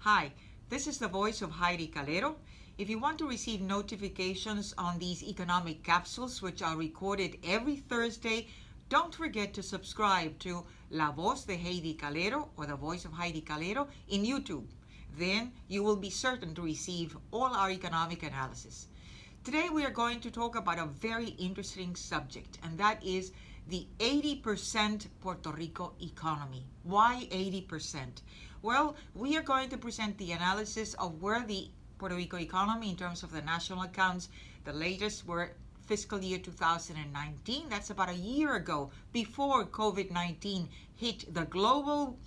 Hi, this is the voice of Heidie Calero. If you want to receive notifications on these economic capsules, which are recorded every Thursday, don't forget to subscribe to La Voz de Heidie Calero or the voice of Heidie Calero in YouTube. Then you will be certain to receive all our economic analysis. Today we are going to talk about a very interesting subject, and that is the 80% Puerto Rico economy. Why 80%? Well, we are going to present the analysis of where the Puerto Rico economy in terms of the national accounts, the latest were fiscal year 2019. That's about a year ago, before COVID-19 hit the global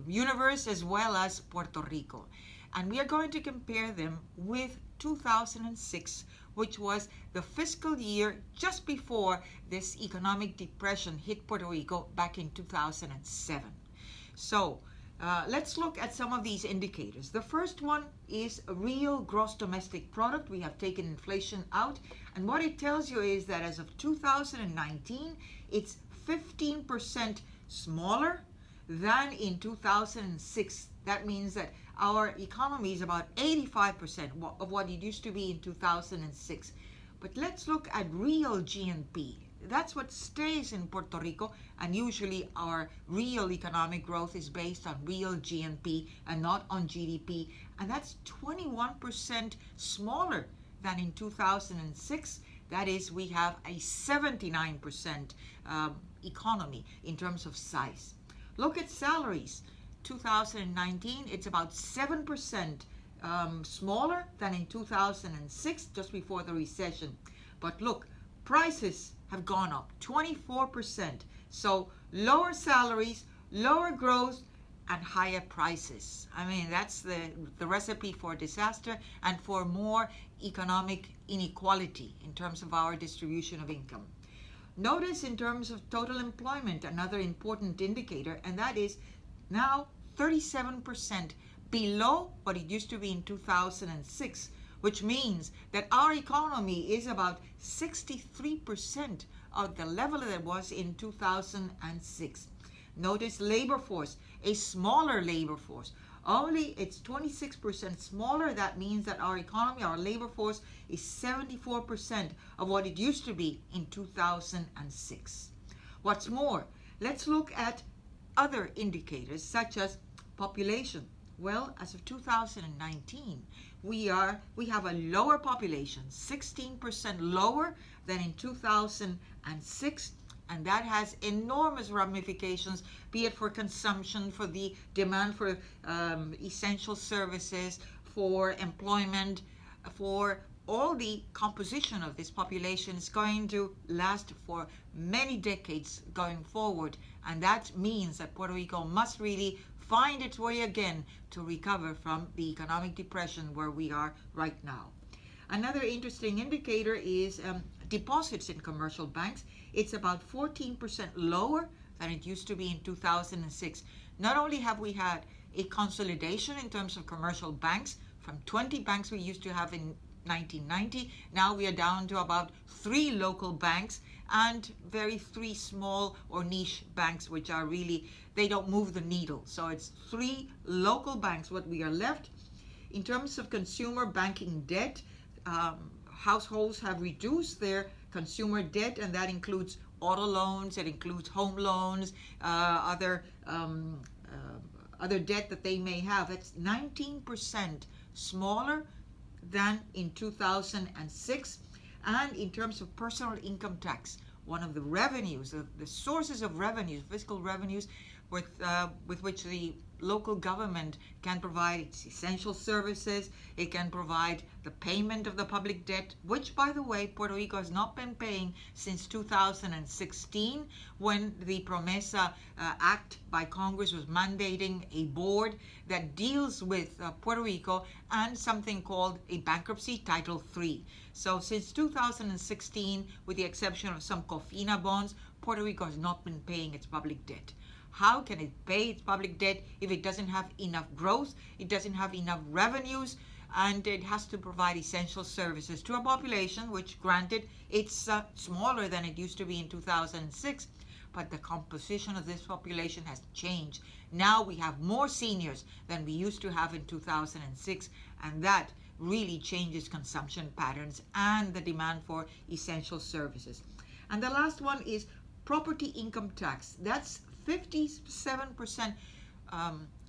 universe as well as Puerto Rico. And we are going to compare them with 2006, which was the fiscal year just before this economic depression hit Puerto Rico back in 2007. So let's look at some of these indicators. The first one is real gross domestic product. We have taken inflation out, and what it tells you is that as of 2019, it's 15% smaller than in 2006. That means that our economy is about 85% of what it used to be in 2006. But let's look at real GNP. That's what stays in Puerto Rico, and usually our real economic growth is based on real GNP and not on GDP, and that's 21% smaller than in 2006. That is, we have a 79% economy in terms of size. Look at salaries. 2019, it's about 7% smaller than in 2006, just before the recession. But look, prices have gone up 24%. So lower salaries, lower growth, and higher prices. I mean, that's the recipe for disaster and for more economic inequality in terms of our distribution of income. Notice in terms of total employment, another important indicator, and that is now 37% below what it used to be in 2006, which means that our economy is about 63% of the level that it was in 2006. Notice labor force, a smaller labor force. Only it's 26% smaller. That means that our economy, our labor force, is 74% of what it used to be in 2006. What's more, let's look at other indicators such as population. Well, as of 2019, we have a lower population, 16% lower than in 2006, and that has enormous ramifications, be it for consumption, for the demand for essential services, for employment, for all the composition of this population is going to last for many decades going forward, and that means that Puerto Rico must really find its way again to recover from the economic depression where we are right now. Another interesting indicator is deposits in commercial banks. It's about 14% lower than it used to be in 2006. Not only have we had a consolidation in terms of commercial banks, from 20 banks we used to have in 1990, now we are down to about 3 local banks and three small or niche banks, which are really, they don't move the needle. So it's 3 local banks what we are left. In terms of consumer banking debt, households have reduced their consumer debt, and that includes auto loans, it includes home loans, other debt that they may have. It's 19% smaller than in 2006. And in terms of personal income tax, one of the revenues, the sources of revenues, fiscal revenues, with which the local government can provide its essential services, it can provide the payment of the public debt, which, by the way, Puerto Rico has not been paying since 2016, when the Promesa Act by Congress was mandating a board that deals with Puerto Rico and something called a bankruptcy Title III. So since 2016, with the exception of some COFINA bonds, Puerto Rico has not been paying its public debt. How can it pay its public debt if it doesn't have enough growth, it doesn't have enough revenues, and it has to provide essential services to a population which, granted, it's smaller than it used to be in 2006, but the composition of this population has changed. Now we have more seniors than we used to have in 2006, and that really changes consumption patterns and the demand for essential services. And the last one is property income tax. That's 57%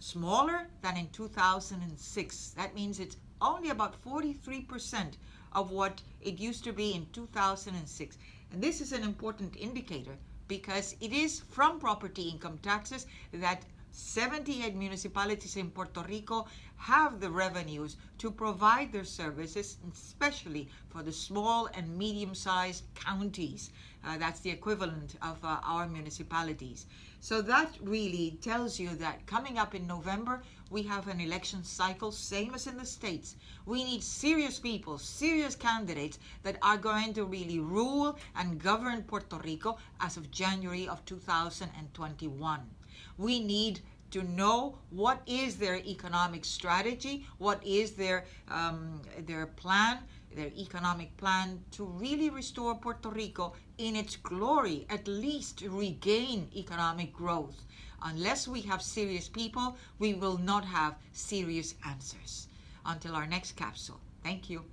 smaller than in 2006. That means it's only about 43% of what it used to be in 2006. And this is an important indicator because it is from property income taxes that 78 municipalities in Puerto Rico have the revenues to provide their services, especially for the small and medium-sized counties. That's the equivalent of our municipalities. So that really tells you that coming up in November, we have an election cycle, same as in the States. We need serious people, serious candidates that are going to really rule and govern Puerto Rico as of January of 2021. We need to know what is their economic strategy, what is their plan, their economic plan to really restore Puerto Rico in its glory, at least to regain economic growth. Unless we have serious people, we will not have serious answers. Until our next capsule. Thank you.